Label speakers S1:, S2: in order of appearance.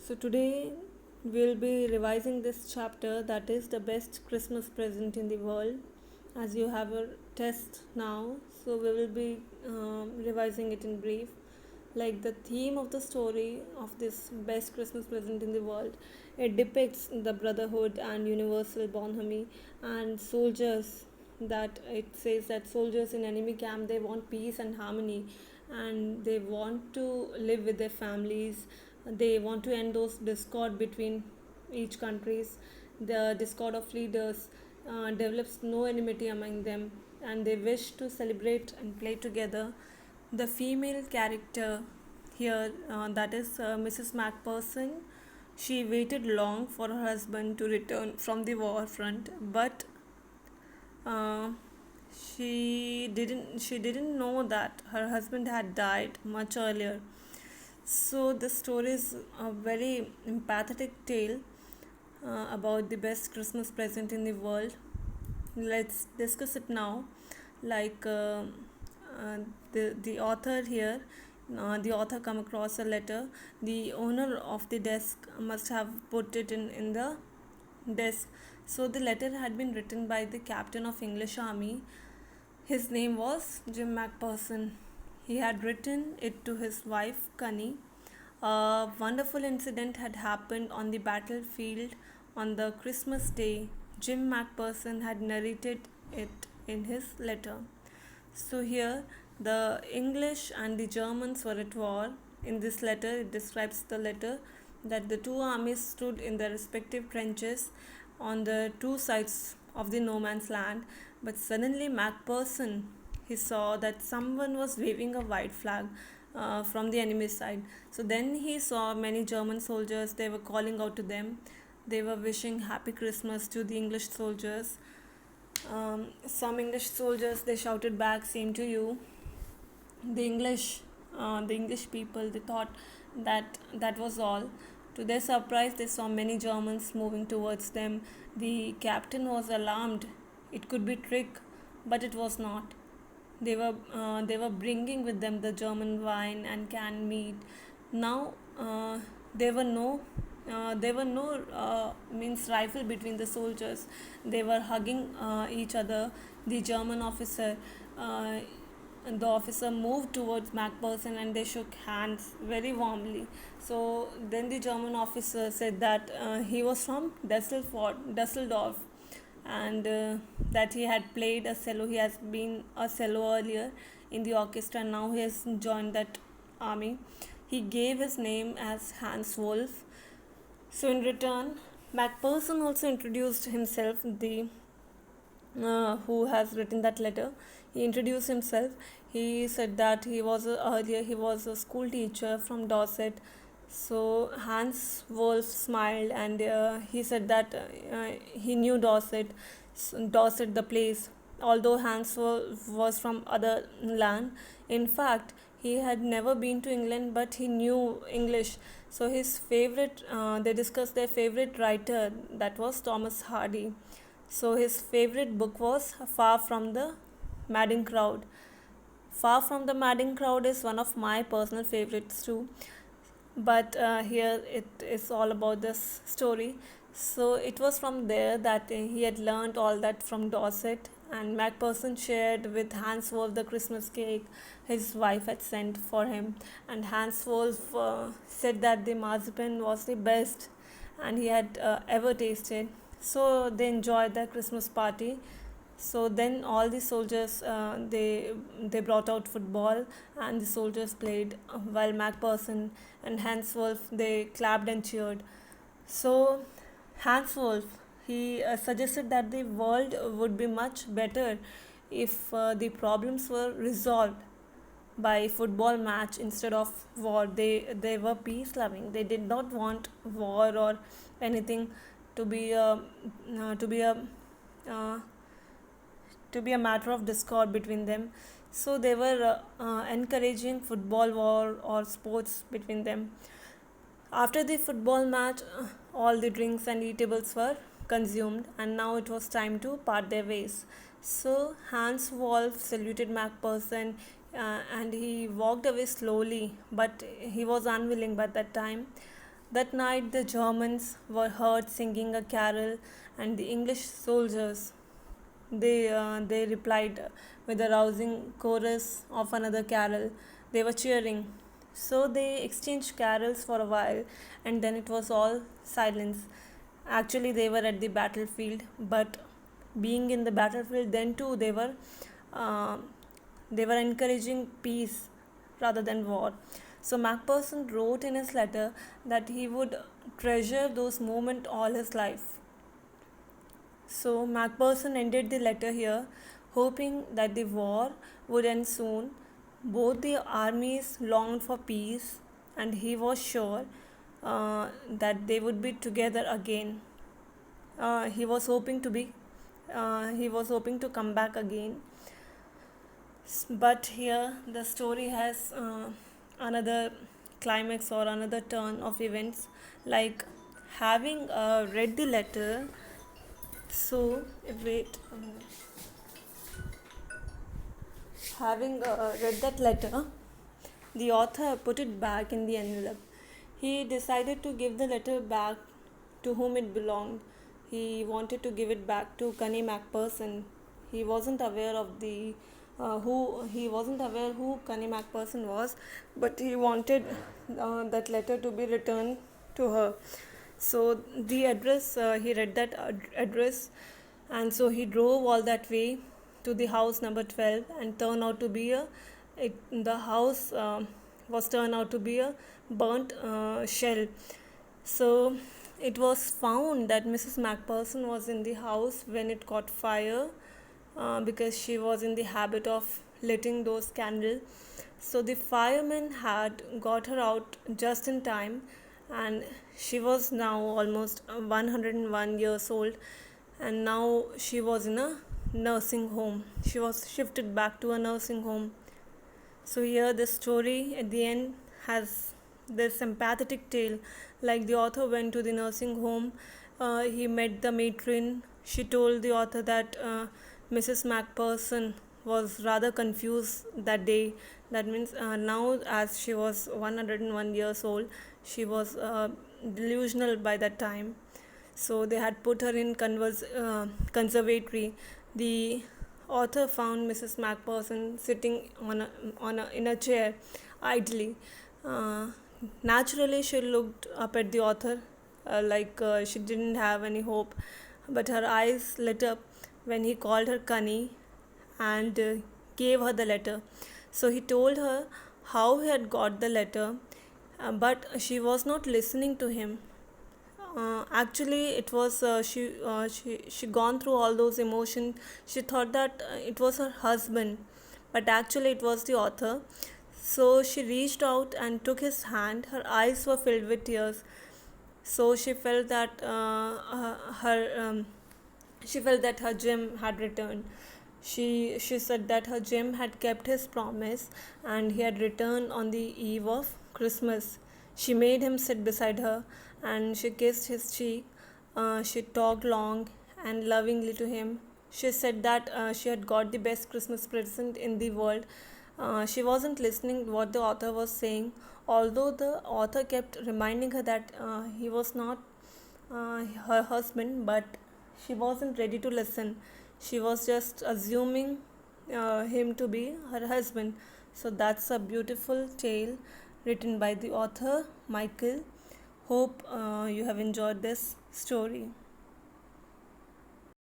S1: So today we'll be revising this chapter, that is the best Christmas present in the world. As you have a test now, so we will be revising it in brief. Like the theme of the story of this best Christmas present in the world, it depicts the brotherhood and universal bonhomie and soldiers. That it says that soldiers in enemy camp, they want peace and harmony, and they want to live with their families. They want to end those discord between each countries. The discord of leaders develops no enmity among them, and they wish to celebrate and play together. The female character here, that is Mrs. Macpherson, she waited long for her husband to return from the war front, but uh, she didn't know that her husband had died much earlier. So the story is a very empathetic tale about the best Christmas present in the world. Let's discuss it now. Like uh, the author here, the author come across a letter. The owner of the desk must have put it in the desk. So the letter had been written by the captain of English army. His name was Jim Macpherson. He had written it to his wife Connie. A wonderful incident had happened on the battlefield on the Christmas day. Jim Macpherson had narrated it in his letter. So here the English and the Germans were at war. In this letter, it describes the letter that the two armies stood in their respective trenches on the two sides of the no man's land. But suddenly, Macpherson, he saw that someone was waving a white flag from the enemy side. So then he saw many German soldiers. They were calling out to them. They were wishing happy Christmas to the English soldiers. Some English soldiers, they shouted back, "Same to you." The English people, they thought that that was all. To their surprise, they saw many Germans moving towards them. The captain was alarmed. It could be trick, but it was not. They were bringing with them the German wine and canned meat. Now there were no means rifle between the soldiers. They were hugging each other. The German officer, the officer moved towards Macpherson and they shook hands very warmly. So then the German officer said that he was from Dusseldorf, and that he had played a cello. He has been a cello earlier in the orchestra, and now he has joined that army. He gave his name as Hans Wolf. So in return, Macpherson also introduced himself. The who has written that letter, he introduced himself. He said that earlier he was a school teacher from Dorset. So Hans Wolf smiled, and he said that he knew Dorset the place, although Hans Wolf was from other land. In fact, he had never been to England, but he knew English. So his favorite, they discussed their favorite writer, that was Thomas Hardy. So his favorite book was Far from the Madding Crowd. Far from the Madding Crowd is one of my personal favorites too. But here it is all about this story. So it was from there that he had learned all that from Dorset, and Macpherson shared with Hans Wolf the Christmas cake his wife had sent for him. And Hans Wolf said that the marzipan was the best and he had ever tasted. So they enjoyed their Christmas party. So then all the soldiers, they brought out football, and the soldiers played while Macpherson and Hans Wolf, they clapped and cheered. So Hans Wolf, he suggested that the world would be much better if the problems were resolved by football match instead of war. They were peace loving. They did not want war or anything to be a to be a uh, to be a matter of discord between them. So they were encouraging football war or sports between them. After the football match, all the drinks and eatables were consumed, and now it was time to part their ways. So Hans Wolf saluted Macpherson, and he walked away slowly, but he was unwilling by that time. That night the Germans were heard singing a carol, and the English soldiers, they replied with a rousing chorus of another carol. They were cheering. So they exchanged carols for a while, and then it was all silence. Actually, they were at the battlefield, but being in the battlefield, then too uh, they were encouraging peace rather than war. So Macpherson wrote in his letter that he would treasure those moments all his life. So Macpherson ended the letter here, hoping that the war would end soon. Both the armies longed for peace, and he was sure that they would be together again. He was hoping to be, he was hoping to come back again. But here the story has another climax or another turn of events. Like having read the letter, so wait. Having read that letter, the author put it back in the envelope. He decided to give the letter back to whom it belonged. He wanted to give it back to Connie Macpherson. He wasn't aware of the he wasn't aware who Connie Macpherson was, but he wanted that letter to be returned to her. So the address, he read that address, and so he drove all that way to the house number 12, and turned out to be the house was turned out to be a burnt shell. So it was found that Mrs. Macpherson was in the house when it caught fire, because she was in the habit of lighting those candles. So the firemen had got her out just in time, and she was now almost 101 years old, and now she was in a nursing home. She was shifted back to a nursing home. So here the story at the end has this sympathetic tale. Like the author went to the nursing home, he met the matron. She told the author that Mrs. Macpherson was rather confused that day. That means now, as she was 101 years old, she was delusional by that time. So they had put her in conservatory. The author found Mrs. Macpherson sitting in a chair idly. Uh, Naturally, she looked up at the author like she didn't have any hope, but her eyes lit up when he called her Connie and gave her the letter. So he told her how he had got the letter, but she was not listening to him. Actually, it was she gone through all those emotions. She thought that it was her husband, but actually it was the author. So she reached out and took his hand. Her eyes were filled with tears. So she felt that her Jim had returned. She said that her Jim had kept his promise, and he had returned on the eve of Christmas. She made him sit beside her, and she kissed his cheek. She talked long and lovingly to him. She said that she had got the best Christmas present in the world. She wasn't listening what the author was saying, although the author kept reminding her that he was not her husband, but she wasn't ready to listen. She was just assuming him to be her husband. So that's a beautiful tale written by the author Michael. Hope you have enjoyed this story.